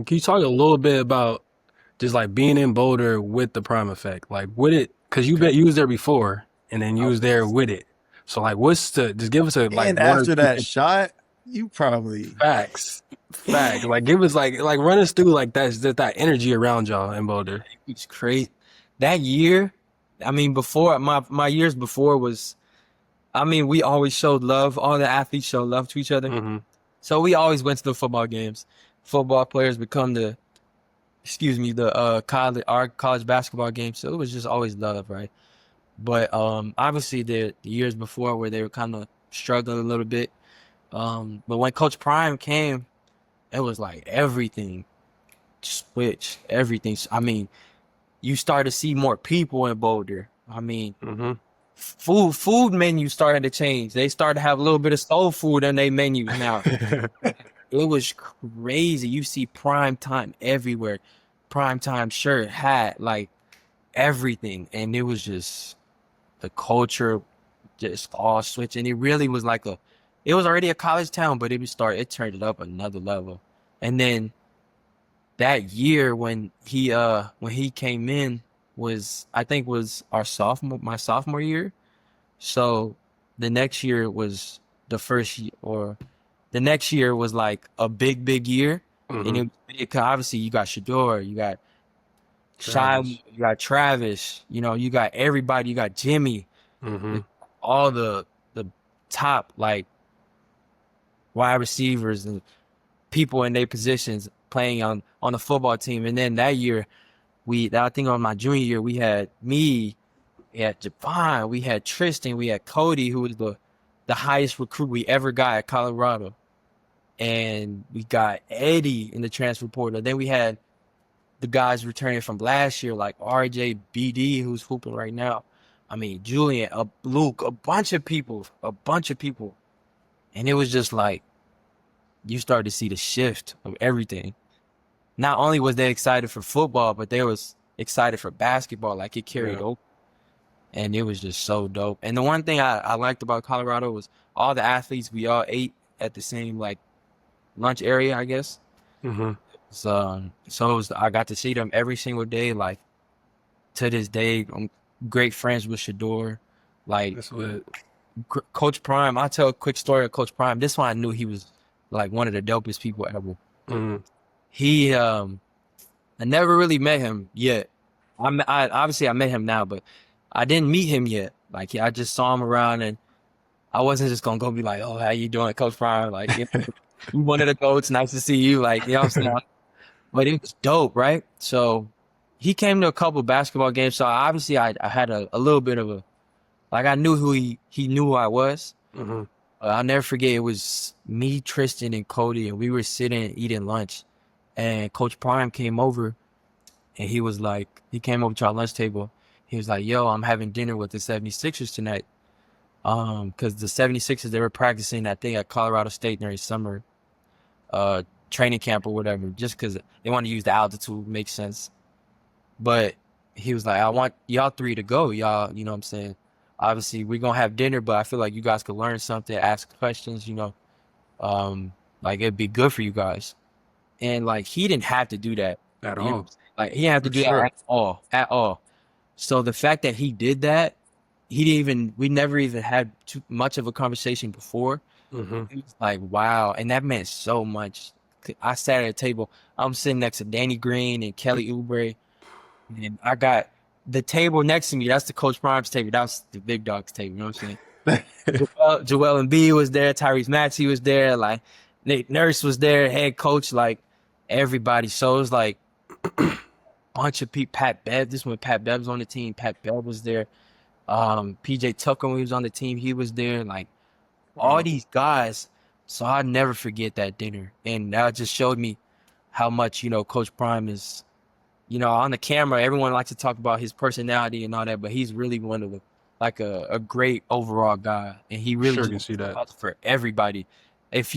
Can you talk a little bit about just like being in Boulder with the Prime Effect? Like with it, because you was there before and then you I was there was. with it. So like what's the just give us a like And one or after two that things. shot, you probably Facts. Facts. Like give us like run us through like that energy around y'all in Boulder. It's crazy. That year, I mean, before my years before was, I mean, we always showed love. All the athletes showed love to each other. Hmm. So we always went to the football games. Football players become the our college basketball games. So it was just always love, right? But obviously the years before where they were kind of struggling a little bit. But when Coach Prime came, it was like everything switched. Everything. I mean, you start to see more people in Boulder. I mean, Hmm. food menus started to change. They started to have a little bit of soul food in their menus now. It was crazy. You see prime time everywhere. Prime time shirt, hat, like everything. And it was just the culture just all switched. And it really was like it was already a college town, but it turned it up another level. And then that year when he came in was I think was my sophomore year. So the next year was the first year, or the next year was like a big year. And Hmm. obviously you got Shador, you got Shy, Travis. you got Travis, you got everybody, you got Jimmy, Hmm. like, all the top like wide receivers and people in their positions playing on the football team. And then that year I think on my junior year we had me, we had Javon, we had Tristan, we had Cody, who was the highest recruit we ever got at Colorado. And we got Eddie in the transfer portal. Then we had the guys returning from last year, like RJ BD, who's hooping right now. I mean, Julian, Luke, a bunch of people, a bunch of people. And it was just like, you started to see the shift of everything. Not only was they excited for football, but they was excited for basketball. Like it carried Yeah. over. And it was just so dope. And the one thing I liked about Colorado was all the athletes, we all ate at the same like lunch area, I guess. Hmm. So it was, I got to see them every single day. Like to this day, I'm great friends with Shador. Like That's what. Coach Prime, I'll tell a quick story of Coach Prime. This one I knew he was like one of the dopest people ever. Hmm. He I never really met him yet. I obviously I met him now, but I didn't meet him yet. Like I just saw him around, and I wasn't just gonna go be like, "Oh, how you doing, Coach Prime?" Like, you one of the goats. Nice to see you. Like, you know what I'm saying? But it was dope, right? So he came to a couple basketball games. So obviously I had a little bit of a like I knew he knew who I was. Hmm. I'll never forget. It was me, Tristan, and Cody, and we were sitting eating lunch, and Coach Prime came over. And he was like, he came over to our lunch table. He was like, yo, I'm having dinner with the 76ers tonight. Because the 76ers, they were practicing that thing at Colorado State during summer uh training camp or whatever, just because they want to use the altitude, makes sense. But he was like, I want y'all three to go. Y'all, you know what I'm saying? Obviously, we're gonna have dinner, but I feel like you guys could learn something, ask questions. Like it'd be good for you guys. And like he didn't have to do that. At You know what all. I'm saying? Like he didn't have to For do that sure. at all. At all. So the fact that he did that, we never even had too much of a conversation before. Hmm. It was like, wow. And that meant so much. I sat at a table, I'm sitting next to Danny Green and Kelly Oubre, and I got the table next to me. That's the Coach Prime's table. That was the big dog's table. You know what I'm saying? Joel Embiid was there. Tyrese Maxey was there. Like Nate Nurse was there. Head coach, like everybody. So it was like bunch of people. Pat Bev. This when Pat Bev was on the team. Pat Bev was there. PJ Tucker when he was on the team, he was there. Like all Wow. these guys. So I'll never forget that dinner. And that just showed me how much, Coach Prime is, on the camera, everyone likes to talk about his personality and all that, but he's really one of the like a great overall guy. And he really Sure just can see wants the that. best for everybody. If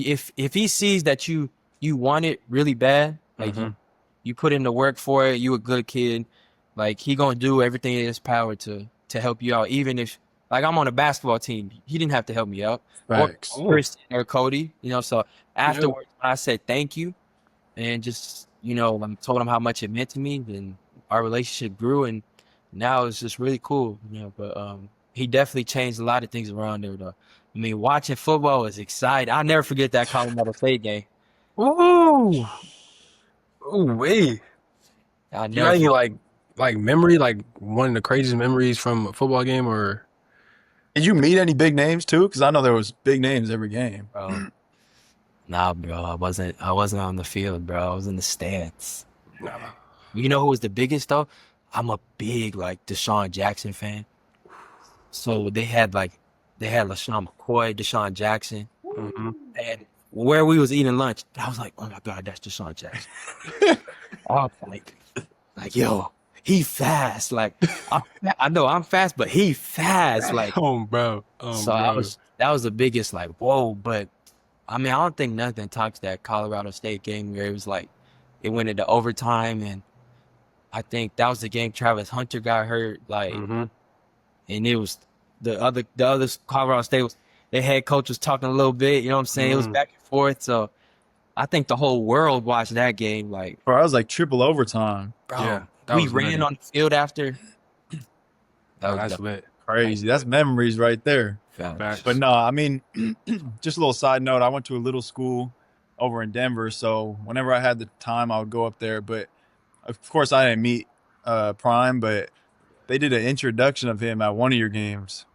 he sees that you want it really bad, like Hmm. you put in the work for it, you a good kid, like he gonna do everything in his power to help you out. Even if like I'm on a basketball team, he didn't have to help me out. Or Facts. Oh, Chris or Cody, so Yeah. afterwards I said thank you and just I told him how much it meant to me, then our relationship grew, and now it's just really cool. But he definitely changed a lot of things around there, though. I mean, watching football was exciting. I'll never forget that Colorado State game. Ooh, ooh, wait. I'll You got never any forget, like memory, like one of the craziest memories from a football game, or Did you meet any big names too? Because I know there was big names every game. bro. Nah, bro, I wasn't on the field, bro. I was in the stands. nah. You know who was the biggest though? I'm a big like Deshaun Jackson fan. So they had LaShawn McCoy, Deshaun Jackson, Hmm. and where we was eating lunch, I was like, oh my God, that's Deshaun Jackson. I was like, yo, he fast. Like I know I'm fast, but he fast. Like so I Bro. was that was the biggest like whoa. But I mean I don't think nothing tops that Colorado State game where it was like it went into overtime, and I think that was the game Travis Hunter got hurt. Like, Hmm. and it was the other Colorado State was their head coach was talking a little bit. You know what I'm saying? It was Hmm. back and forth. So I think the whole world watched that game. Like, Bro, I was like triple overtime. Yeah, bro, that we was ran nutty. on the field after. That Nah, was that's the lit. Crazy. That's memories right there. But Facts. no, I mean, just a little side note. I went to a little school over in Denver, so whenever I had the time, I would go up there. But of course, I didn't meet Prime, but they did an introduction of him at one of your games,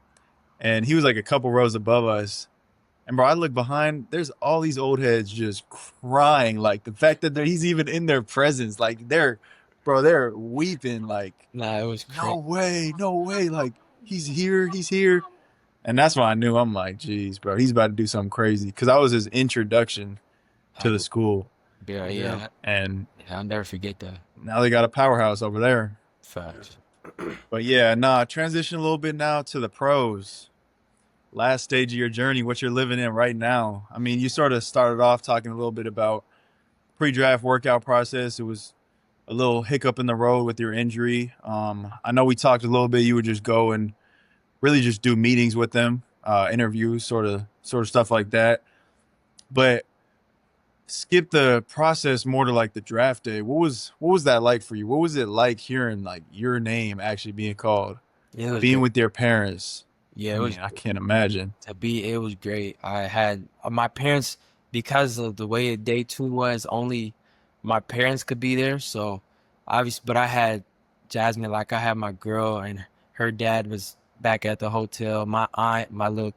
and he was like a couple rows above us. And bro, I look behind. There's all these old heads just crying, like the fact that he's even in their presence, like they're weeping, like Nah, it was no crazy. way, no way, like he's here, he's here. And that's when I knew. I'm like, geez, bro, he's about to do something crazy because I was his introduction to the school, Yeah, Yeah. yeah. and I'll never forget that. now they got a powerhouse over there. Facts. But yeah, nah, transition a little bit now to the pros. Last stage of your journey, what you're living in right now. I mean, you sort of started off talking a little bit about pre-draft workout process. It was a little hiccup in the road with your injury. I know we talked a little bit. You would just go and really just do meetings with them, interviews, sort of stuff like that. But skip the process more to like the draft day. What was that like for you? What was it like hearing like your name actually being called, It was being great. with your parents? Yeah, I it was mean, I can't imagine. it was great. I had my parents because of the way day two was, only my parents could be there. So obviously, but I had Jasmine, like I had my girl and her dad was back at the hotel. My aunt, my little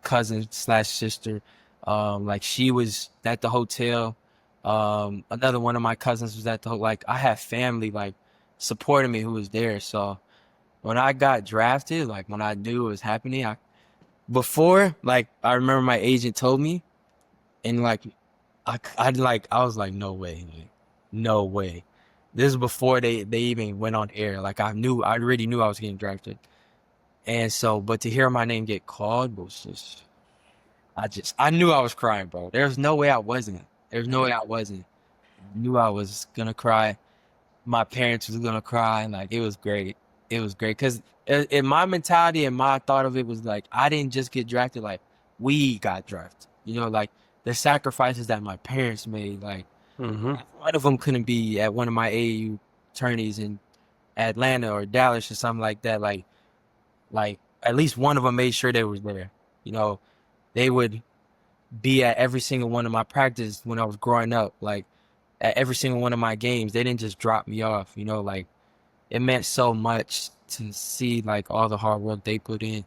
cousin slash sister, like she was at the hotel. Another one of my cousins was at the like I had family like supporting me who was there. So when I got drafted, like when I knew it was happening, like I remember my agent told me, and like I was like, no way, like, no way. This is before they even went on air. Like I already knew I was getting drafted, and so but to hear my name get called was I knew I was crying, bro. There's no way I wasn't. There's no way I wasn't. I knew I was gonna cry. My parents was gonna cry, and like it was great. It was great because in my mentality and my thought of it was like I didn't just get drafted, like we got drafted. Like the sacrifices that my parents made. Like Hmm. one of them couldn't be at one of my AAU tourneys in Atlanta or Dallas or something like that. Like at least one of them made sure they was there. You know, they would be at every single one of my practice when I was growing up. Like at every single one of my games, they didn't just drop me off. Like it meant so much to see like all the hard work they put in,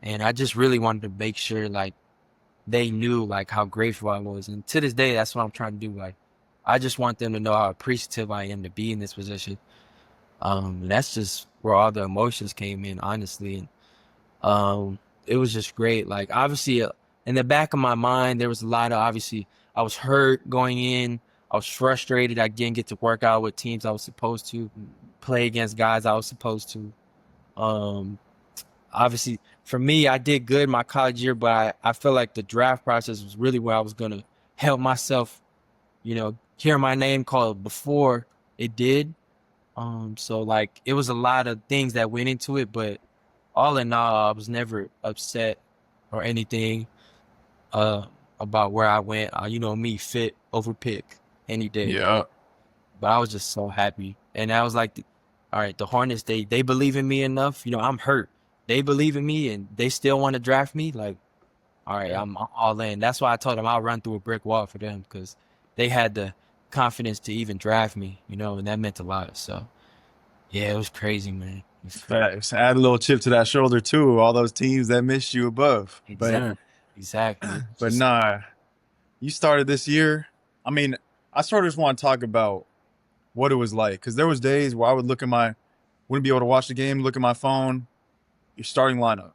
and I just really wanted to make sure like they knew like how grateful I was, and to this day that's what I'm trying to do. Like I just want them to know how appreciative I am to be in this position. And that's just where all the emotions came in, honestly. And it was just great. Like obviously, in the back of my mind, there was a lot of obviously I was hurt going in. I was frustrated. I didn't get to work out with teams I was supposed to, play against guys I was supposed to. Um, Obviously, for me, I did good my college year, but I feel like the draft process was really where I was gonna help myself, hear my name called before it did. So like it was a lot of things that went into it, but all in all, I was never upset or anything uh about where I went. Me fit over pick any day. Yeah. but I was just so happy. And I was like, all right, the Hornets, they believe in me enough. You know, I'm hurt. They believe in me and they still want to draft me. Like, all right, Yeah. I'm all in. That's why I told them I'll run through a brick wall for them because they had the confidence to even draft me, you know, and that meant a lot. So, yeah, it was crazy, man. Facts. Add a little chip to that shoulder too. All those teams that missed you above. But Exactly. Exactly. but Just, nah, you started this year. I mean, I sort of just want to talk about what it was like because there was days where I would look at wouldn't be able to watch the game, look at my phone, your starting lineup,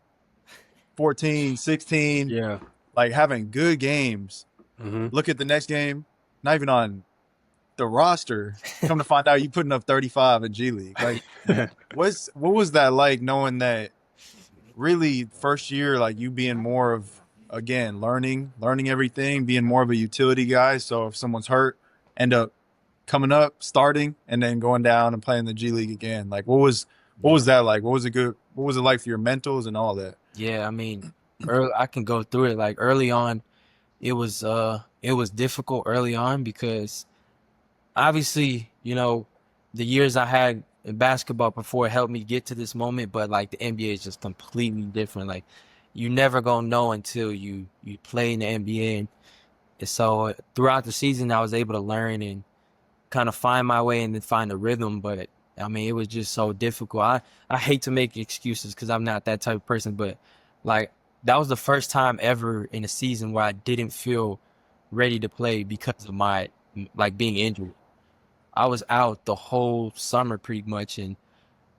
14, 16, Yeah. like having good games. Mm-hmm. Look at the next game, not even on the roster. Come to find out you putting up 35 in G League. Like, what was that like knowing that really first year, like you being more of, again, learning everything, being more of a utility guy. So if someone's hurt, end up coming up, starting, and then going down and playing the G League again. Like, what was that like? What was it like for your mentals and all that? yeah, I mean, I can go through it. Like early on, it was difficult early on because obviously, you know, the years I had in basketball before helped me get to this moment, but like the NBA is just completely different. Like you never gonna know until you play in the NBA. And so throughout the season, I was able to learn and kind of find my way and then find a rhythm. But I mean, it was just so difficult. I hate to make excuses because I'm not that type of person, but like that was the first time ever in a season where I didn't feel ready to play because of my like being injured. I was out the whole summer pretty much and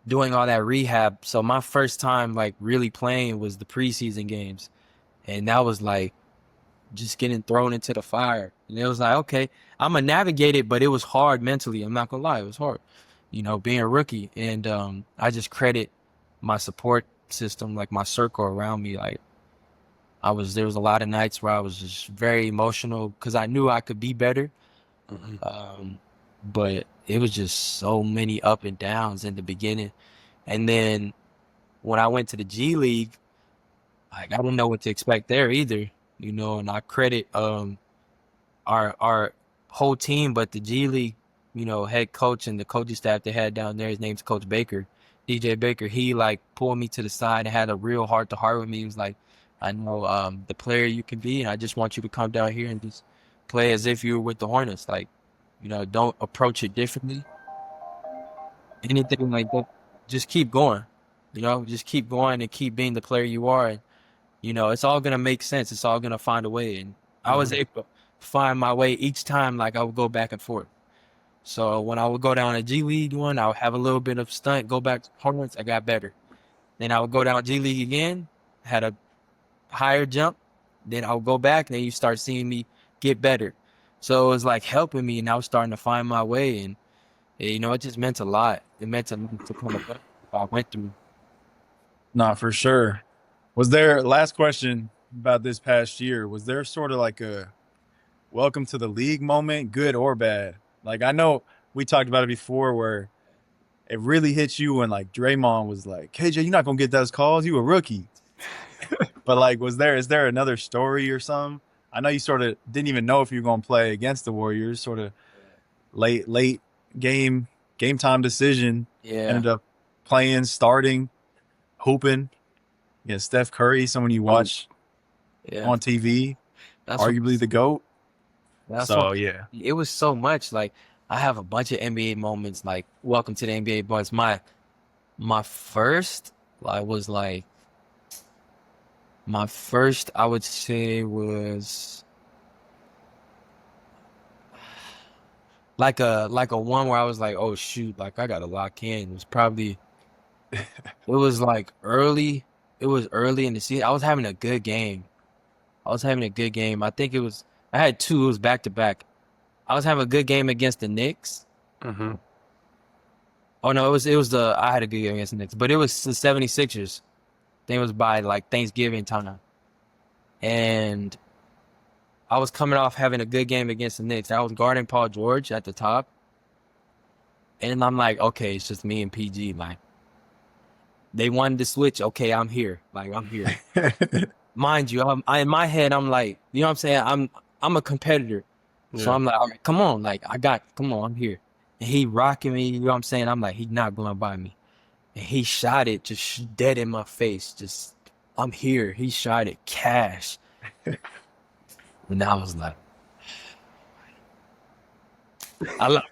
doing all that rehab. So my first time like really playing was the preseason games. And that was like just getting thrown into the fire. And it was like, okay, I'm gonna navigate it, but it was hard mentally. I'm not gonna lie, it was hard, you know, being a rookie. And I just credit my support system, like my circle around me. Like there was a lot of nights where I was just very emotional because I knew I could be better. Mm-hmm. But it was just so many up and downs in the beginning. And then when I went to the G League, like I didn't know what to expect there either, you know, and I credit our whole team, but the G League, you know, head coach and the coaching staff they had down there, his name's Coach Baker, DJ Baker, he like pulled me to the side and had a real heart to heart with me. He was like, I know the player you can be, and I just want you to come down here and just play as if you were with the Hornets. Like, you know, don't approach it differently. Anything like that, just keep going. You know, just keep going and keep being the player you are. And, you know, it's all gonna make sense. It's all gonna find a way. And I was Mm-hmm. able to find my way each time. Like I would go back and forth. So when I would go down a G League one, I would have a little bit of stunt, go back to Hornets, I got better. Then I would go down G League again, had a higher jump. Then I would go back, and then you start seeing me get better. So it was like helping me, and I was starting to find my way. And you know, it just meant a lot. It meant a lot to come up. I went through. Nah, for sure. Was there, last question about this past year, was there sort of like a welcome to the league moment, good or bad? Like I know we talked about it before where it really hit you when like Draymond was like, KJ, you're not gonna get those calls. You a rookie. But like, is there another story or something? I know you sort of didn't even know if you were gonna play against the Warriors, sort of late game time decision. Yeah, Ended up playing, starting, hooping. Yeah, Steph Curry, someone you watch yeah. on TV, That's what. arguably the GOAT. That's So what. yeah. It was so much. Like I have a bunch of NBA moments. Like welcome to the NBA, but my first, I was like my first. I would say was like a one where I was like, oh shoot, like I gotta lock in. It was probably it was like early. It was early in the season. I was having a good game. I was having a good game. I think it was. I had two. It was back to back. I was having a good game against the Knicks. Mm-hmm. Oh no, it was the I had a good game against the Knicks, but it was the 76ers. I think it was by like Thanksgiving time. And I was coming off having a good game against the Knicks. I was guarding Paul George at the top. And I'm like, okay, it's just me and PG. Like they wanted to switch. Okay, I'm here. Like I'm here. Mind you, in my head, I'm like, you know what I'm saying? I'm a competitor. So Yeah. I'm like, all right, come on, like come on, I'm here. and he rocking me. You know what I'm saying? I'm like, he's not going by me. And he shot it just dead in my face. Just, I'm here. He shot it cash. And I was like, I look,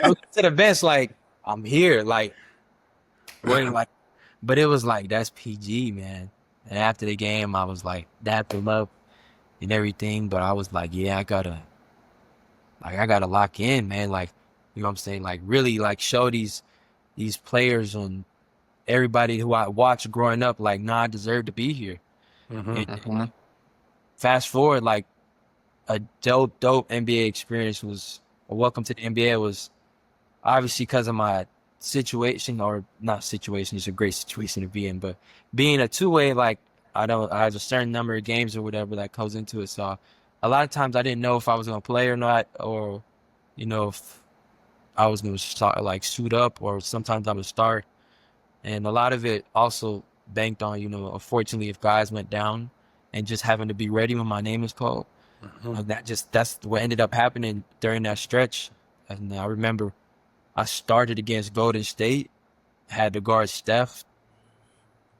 I look to the bench like, I'm here. Like, where like, but it was like, that's PG, man. And after the game, I was like, that the love and everything. But I was like, yeah, I gotta lock in, man. Like, you know what I'm saying? Like, really, like, show these players and everybody who I watched growing up, like, nah, I deserve to be here. Hmm. And fast forward, like, a dope NBA experience was, a welcome to the NBA was obviously because of my situation, or not situation, it's a great situation to be in, but being a two-way, like, I have a certain number of games or whatever that goes into it. So a lot of times I didn't know if I was gonna play or not, or, if I was gonna start, like, suit up, or sometimes I would start. And a lot of it also banked on, unfortunately, if guys went down and just having to be ready when my name is called. Hmm. That's what ended up happening during that stretch. And I remember I started against Golden State, had to guard Steph.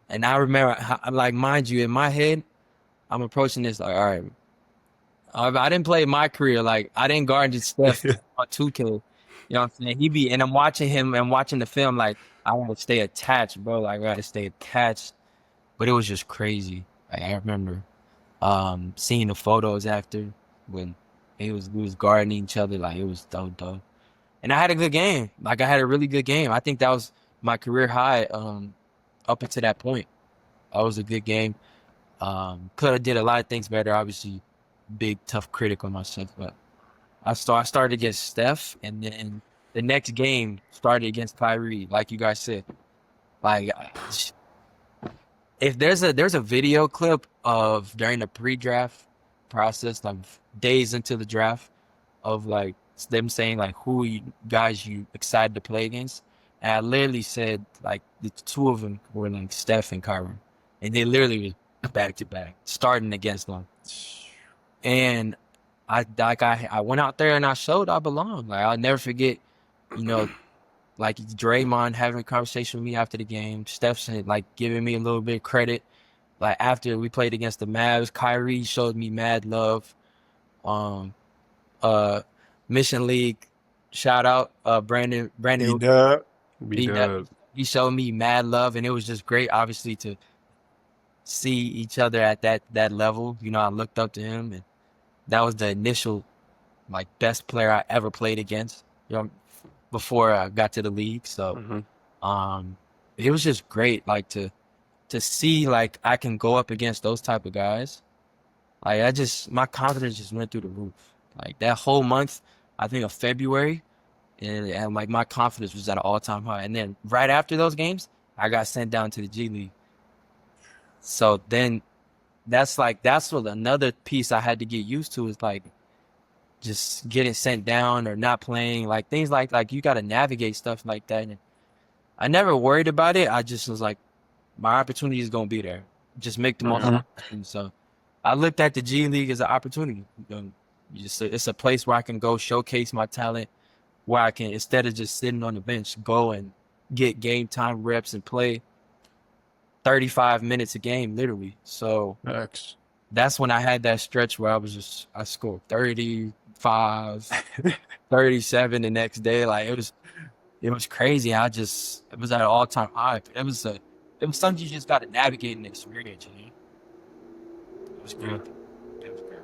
And I remember, like, mind you, in my head, I'm approaching this like, all right, I didn't play my career. Like, I didn't guard just Steph on 2K. You know what I'm saying? And I'm watching him and watching the film, like, I want to stay attached, bro. Like, I got to stay attached. But it was just crazy. Like, I remember seeing the photos after when we was guarding each other. Like, it was dope. And I had a good game. Like, I had a really good game. I think that was my career high up until that point. That was a good game. Could have did a lot of things better. Obviously, big tough critic on myself, but I started against Steph, and then the next game started against Kyrie. Like you guys said, like, if there's a video clip of during the pre-draft process, like days into the draft, of like them saying like who you guys you excited to play against, and I literally said like the two of them were like Steph and Kyrie, and they literally was back to back starting against them. And I went out there and I showed I belong. Like, I'll never forget, you know, like Draymond having a conversation with me after the game. Steph said, like, giving me a little bit of credit. Like, after we played against the Mavs, Kyrie showed me mad love. Um, uh, Mission League, shout out, Brandon, D-Dub. he that B-Dub. he showed me mad love, and it was just great, obviously, to see each other at that level. I looked up to him, and that was the initial, like, best player I ever played against. Before I got to the league. So Hmm. um it was just great, like, to see, like, I can go up against those type of guys. Like, my confidence just went through the roof. Like, that whole month, I think, of February, and like, my confidence was at an all-time high. And then right after those games, I got sent down to the G League. So then that's what another piece I had to get used to, is like just getting sent down or not playing, like things like you got to navigate stuff like that. And I never worried about it. I just was like, my opportunity is gonna be there. Just make the most of Hmm. it. And so I looked at the G League as an opportunity. It's a place where I can go showcase my talent, where I can, instead of just sitting on the bench, go and get game time reps and play 35 minutes a game, literally. So Facts. that's when I had that stretch where I scored 35, 37 the next day. Like, it was crazy. It was at an all time high. It was something you just got to navigate and experience. It was Yeah. great. It was great.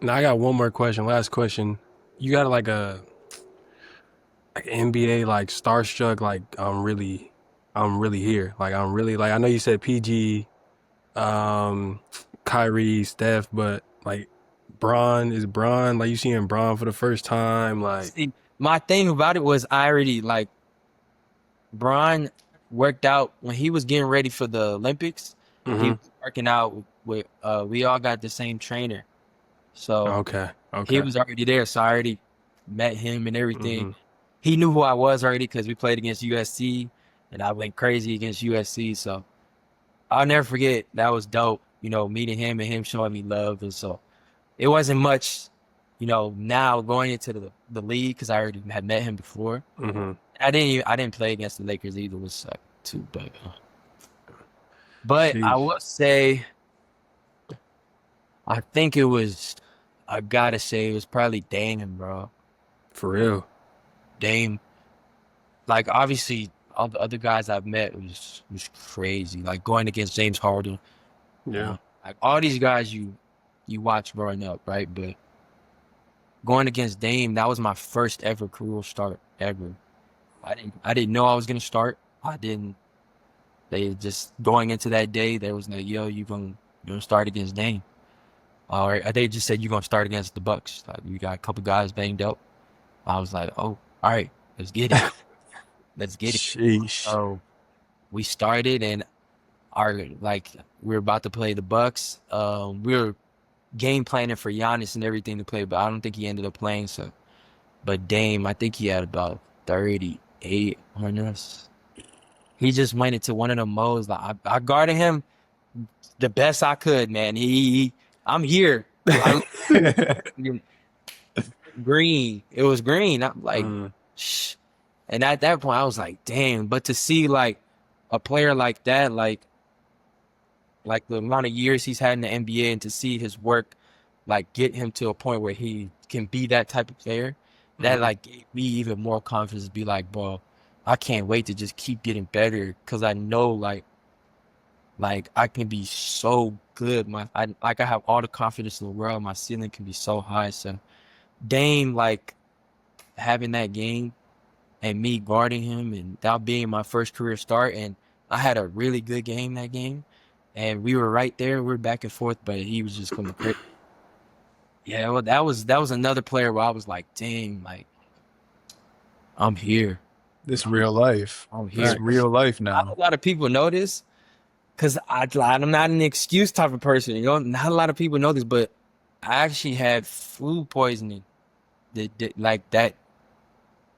Now I got one more question. Last question. You got like NBA like starstruck, like I'm really here. Like I'm really like I know you said PG, um, Kyrie, Steph, but like Braun, like you seeing Braun for the first time, like See, my thing about it was, I already, like, Brian worked out when he was getting ready for the Olympics. He hmm. was working out with we all got the same trainer, so Okay, he okay. was already there. So I already met him and everything. Hmm. He knew who I was already because we played against USC, and I went crazy against USC. So I'll never forget. That was dope. Meeting him and him showing me love, and so it wasn't much. now going into the league because I already had met him before. Mm-hmm. I didn't play against the Lakers either, which sucked too. But I Sheesh. will say, I think it was. I gotta say, it was probably Dame, bro. For real. Dame. Like obviously, all the other guys I've met was crazy. Like going against James Harden, Yeah. like all these guys you watch growing up, right? But going against Dame, that was my first ever career start ever. I didn't know I was gonna start. I didn't. They just going into that day, there was like, yo, you gonna start against Dame. All right, they just said you're gonna start against the Bucks. Like you got a couple guys banged up. I was like, oh, all right, let's get it. Let's get it. Sheesh. So we started and we were about to play the Bucks. We were game planning for Giannis and everything to play, but I don't think he ended up playing. So, but Dame, I think he had about 38 on us. He just went into one of the modes. Like I guarded him the best I could, man. I'm here. I green. It was green. I'm like, Mm. shh. And at that point, I was like, damn. But to see like a player like that, like the amount of years he's had in the NBA, and to see his work, like get him to a point where he can be that type of player, that Mm. like gave me even more confidence to be like, bro, I can't wait to just keep getting better because I know like I can be so good. I have all the confidence in the world. My ceiling can be so high. So Dame, like having that game and me guarding him and that being my first career start, and I had a really good game that game, and we were right there. We were back and forth, but he was just going crazy. Yeah, well, that was another player where I was like, dang, like I'm here. This real life. I'm This here. real life Not now. a lot of people know this because I'm not an excuse type of person. Not a lot of people know this, but I actually had food poisoning. Like that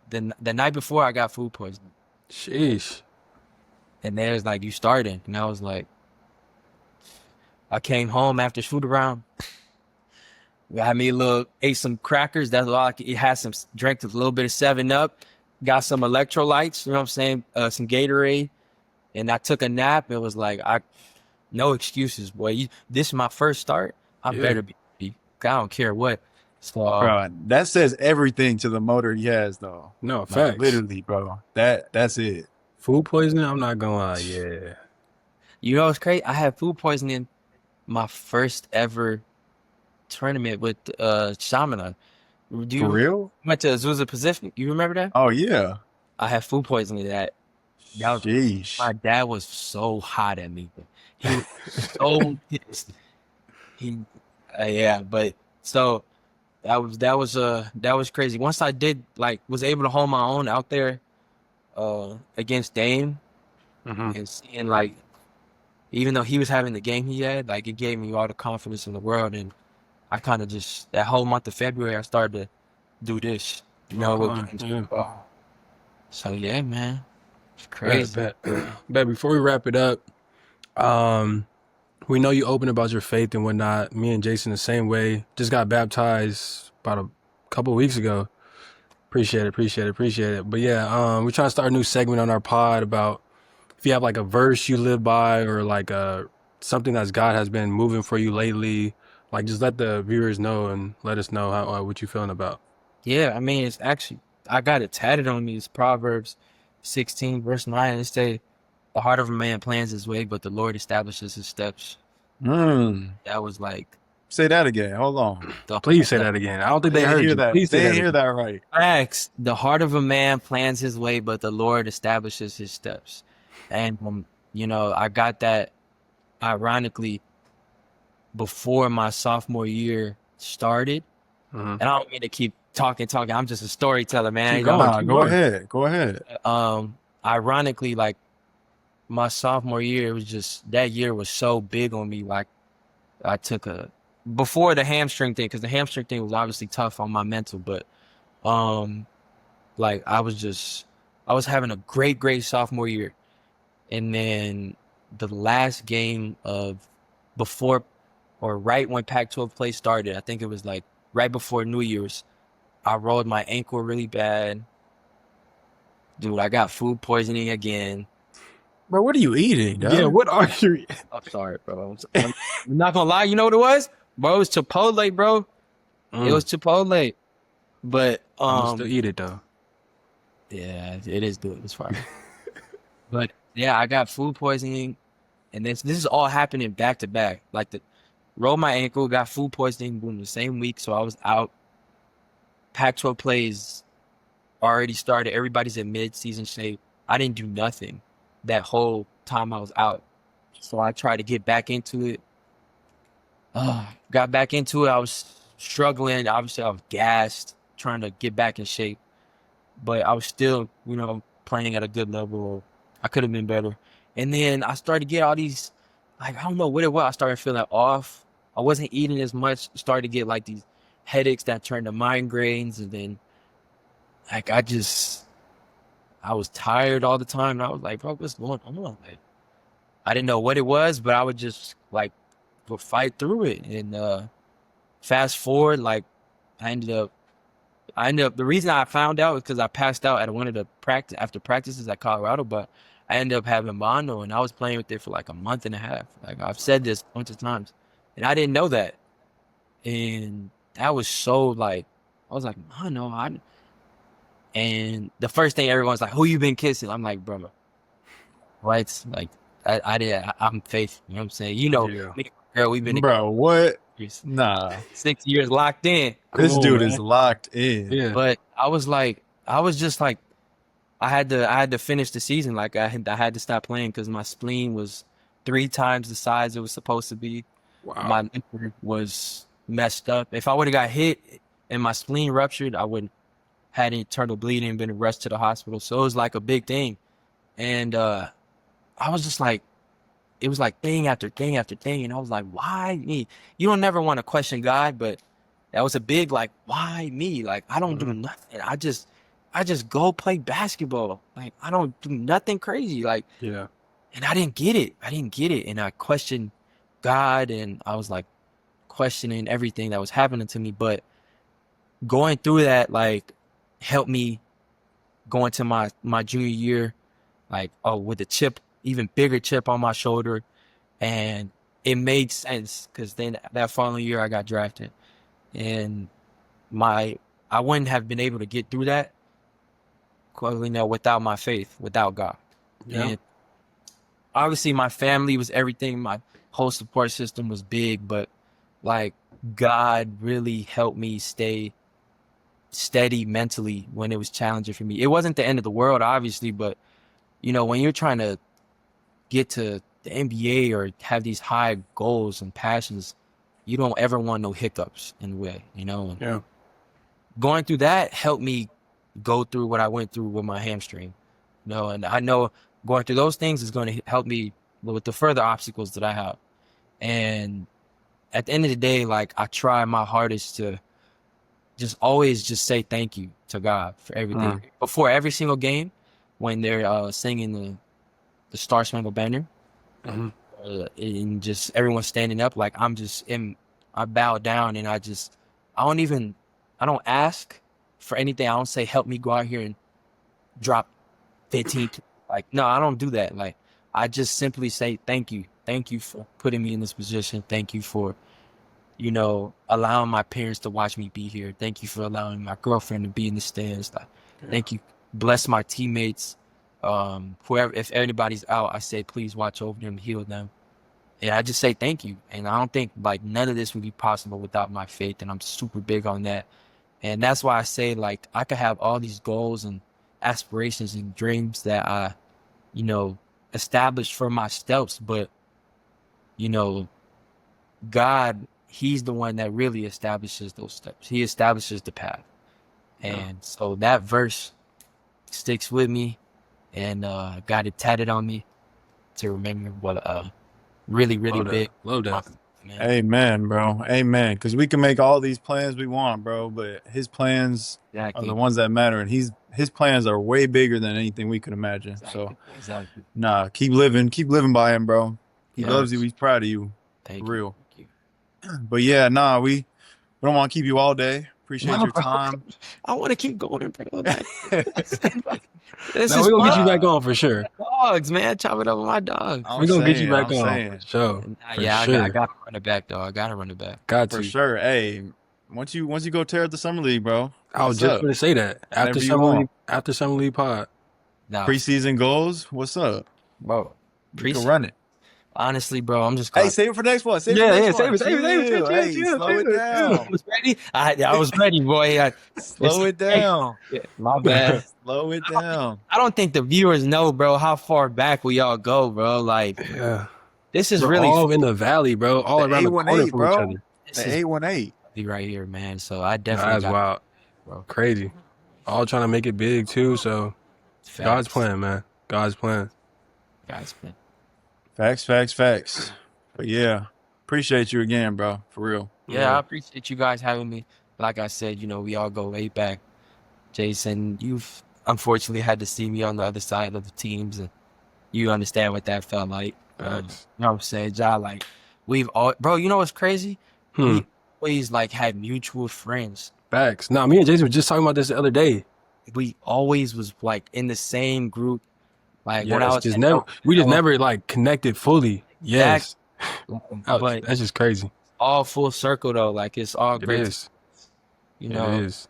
the night before I got food poisoning, Sheesh. and there's like you starting, and I was like, I came home after shoot around. Got me ate some crackers. That's all I could eat. Had drank a little bit of 7-Up. Got some electrolytes, you know what I'm saying? Some Gatorade. And I took a nap. It was like, no excuses, boy. This is my first start. I Yeah. better be. I don't care what. So, Bro, that says everything to the motor he has though. No, Like facts. literally, bro. That's it. Food poisoning, I'm not gonna lie. Yeah. what's crazy? I had food poisoning my first ever tournament with Shamana. Do For you real? went to Azusa Pacific? You remember that? Oh yeah. I had food poisoning that was Sheesh. my dad was so hot at me. He was so pissed. He, yeah, but so that was crazy. Once I did was able to hold my own out there, against Dame Mm-hmm. and seeing even though he was having the game he had, it gave me all the confidence in the world, and I kind of just that whole month of February I started to do this, with games. Yeah. So yeah, man, it's Bet, crazy. bet. Bet before we wrap it up, um, we know you open about your faith and whatnot. Me and Jason the same way. Just got baptized about a couple weeks ago. Appreciate it, appreciate it, appreciate it. But yeah, we're trying to start a new segment on our pod about if you have like a verse you live by or like something that God has been moving for you lately. Like just let the viewers know and let us know how what you feeling about. Yeah, I mean, it's actually, I got it tatted on me. It's Proverbs 16, verse 9. It say, the heart of a man plans his way, but the Lord establishes his steps. Mm. That was like Say that again. Hold on. Please say that again. I don't think They they didn't heard hear you. that. Please say They that didn't hear again. that right. facts. The heart of a man plans his way, but the Lord establishes his steps. And, I got that ironically before my sophomore year started. Mm-hmm. And I don't mean to keep talking. I'm just a storyteller, man. Keep going. Nah, Keep go going. ahead. Go ahead. Ironically, my sophomore year, it was just that year was so big on me. Like I took before the hamstring thing, because the hamstring thing was obviously tough on my mental, but I was having a great sophomore year, and then the last game of before or right when Pac-12 play started, I think it was right before New Year's. I rolled my ankle really bad. Dude, I got food poisoning again. Bro, what are you eating, Yeah, dog? what are you? I'm sorry, bro. I'm not gonna lie. You know what it was? Bro, it was Chipotle, bro. It Mm, was Chipotle. But I'm gonna still eat it though. yeah, it is good. It's fire. But yeah, I got food poisoning, and this is all happening back to back. Like the rolled my ankle, got food poisoning boom the same week, so I was out. Pac-12 plays already started. Everybody's in mid-season shape. I didn't do nothing that whole time I was out. So I tried to get back into it. Got back into it. I was struggling. Obviously, I was gassed, trying to get back in shape. But I was still, playing at a good level. I could have been better. And then I started to get all these, like, I don't know what it was. I started feeling off. I wasn't eating as much. Started to get like these headaches that turned to migraines. And then, like, I was tired all the time. And I was like, bro, what's going on? Like, I didn't know what it was, but I would just, like, would fight through it. And fast forward, like, I ended up the reason I found out was because I passed out at one of the after practices at Colorado, but I ended up having mono and I was playing with it for like a month and a half. Like I've said this a bunch of times. And I didn't know that. And that was so like I was like, mono, and the first thing everyone's like, who you been kissing? I'm like, bro, what? Like I'm faithful, you know what I'm saying? Yeah. Me and my girl, we've been together Bro, what? for years, Nah. 6 years locked in. Come This on, dude is man. locked in. Yeah. But I was just like I had to finish the season. Like I had to stop playing because my spleen was 3 times the size it was supposed to be. Wow. My liver was messed up. If I would have got hit and my spleen ruptured, I would had internal bleeding, been rushed to the hospital. So it was like a big thing. And I was just like, it was like thing after thing after thing. And I was like, why me? You don't never want to question God, but that was a big like, why me? Like I don't do Hmm. nothing. I just go play basketball. Like I don't do nothing crazy. Like, Yeah. and I didn't get it. I didn't get it. And I questioned God and I was like questioning everything that was happening to me. But going through that, like, helped me go into my junior year, like, oh, with a chip, even bigger chip on my shoulder. And it made sense because then that following year I got drafted. And my I wouldn't have been able to get through that, without my faith, without God. Yeah. And obviously my family was everything. My whole support system was big, but like God really helped me stay steady mentally when it was challenging for me. It wasn't the end of the world, obviously, but when you're trying to get to the NBA or have these high goals and passions, you don't ever want no hiccups in the way. Yeah. Going through that helped me go through what I went through with my hamstring. And I know going through those things is going to help me with the further obstacles that I have. And at the end of the day, like I try my hardest to just always just say thank you to God for everything. Mm. Before every single game, when they're singing the Star Spangled Banner, Hmm. and just everyone standing up, like I bow down and I don't ask for anything. I don't say help me go out here and drop 15. Like no, I don't do that. Like I just simply say thank you for putting me in this position. Thank you for allowing my parents to watch me be here. Thank you for allowing my girlfriend to be in the stands. Like, Yeah. thank you. Bless my teammates. Whoever, if anybody's out, I say, please watch over them, heal them. And I just say thank you. And I don't think like none of this would be possible without my faith. And I'm super big on that. And that's why I say like I could have all these goals and aspirations and dreams that I, you know, established for myself. But, you know, God, He's the one that really establishes those steps. He establishes the path. Yeah. And so that verse sticks with me and got it tatted on me to remember what really, really Love that. big. Love that. Man, Amen, bro. Amen. Because we can make all these plans we want, bro, but his plans are the exactly. ones that matter, and his plans are way bigger than anything we could imagine. So, Exactly. Exactly. nah, keep living by him, bro. He Yeah. loves you. Yes. He's proud of you, for Thank you. real. Thank you. But yeah, nah, We don't want to keep you all day. Appreciate No, your bro. time. I want to keep going, bro. This Now is we're gonna get fun. you back on for sure. Dogs, man. Chop it up with my dogs. I'm We're gonna get you saying, back I'm on for saying, sure. For Yeah, I sure. got to run it back, though. I got to run it back. Got for to. sure. Hey, once you go tear up the summer league, bro, I was what's just up? gonna say that. Whenever you want. After Summer League pod. Nah, Preseason goals, what's up? bro. You can run it. Honestly, bro, I'm just Hey, going. save it for next one. Save it for Yeah, next yeah, one. save it, Chill. Hey, slow it I down. was ready. I was ready, boy. Slow it Hey, down. yeah, my bad. Slow it down. I don't think the viewers know, bro, how far back we all go, bro. Like, Yeah. this is We're really all in the valley, bro. All The around the corner 818, from each bro. other. this The is 818. right here, man. So I Nah, definitely that's got wild. bro. Crazy. All trying to make it big too, so God's Facts. plan, man. God's plan. Guys, man. Facts. But yeah, appreciate you again, bro. For real. Yeah, I appreciate you guys having me. Like I said, we all go way back. Jason, you've unfortunately had to see me on the other side of the teams, and you understand what that felt like. Facts. You know what I'm saying, Ja? Like, we've all, bro. You know what's crazy? Hmm. We always like had mutual friends. Facts. Nah, me and Jason were just talking about this the other day. We always was like in the same group. Like when I Yes, was just at never we just Ele- never like connected fully. Yes. but That's just crazy. all full circle though. Like it's all It great. is. You It know, is.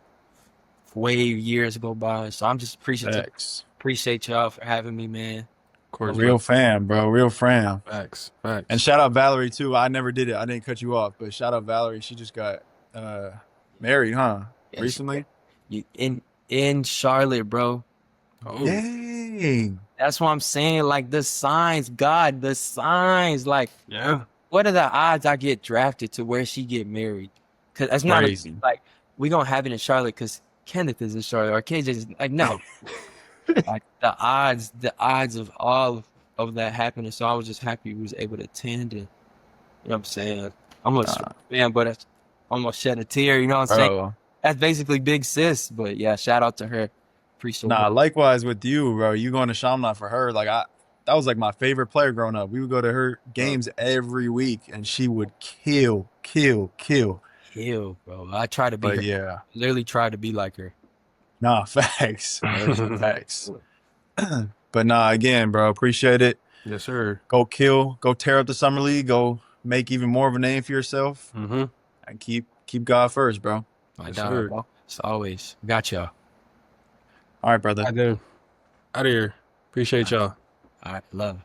way years go by. So I'm just appreciative. Facts. Appreciate y'all for having me, man. Of course. Real fan, bro. Real fan. Facts. Facts. And shout out Valerie too. I never did it. I didn't cut you off, but shout out Valerie. She just got married, huh? Yes. Recently. You in Charlotte, bro. Oh, Dang. That's what I'm saying. Like the signs, God, the signs. Like, yeah. what are the odds I get drafted to where she get married? Because that's not Crazy. like we gonna have it in Charlotte because Kenneth is in Charlotte or KJ is like no. Like the odds of all of that happening. So I was just happy we was able to attend, and you know what I'm saying. I'm a fan, but it's almost shed a tear. You know what I'm saying? Bro. That's basically big sis. But yeah, shout out to her. Appreciate Nah, it. likewise with you, bro. You going to Shamna for her. Like that was like my favorite player growing up. We would go to her games every week and she would kill. Kill, bro. I try to be But her. yeah. Literally try to be like her. Nah, facts. Facts. But nah, again, bro, appreciate it. Yes, sir. Go tear up the summer league, go make even more of a name for yourself. Mm-hmm. And keep God first, bro. My Yes, dog, sir. bro. It's always got y'all. All right, brother. Out of here. Appreciate y'all. All right, love.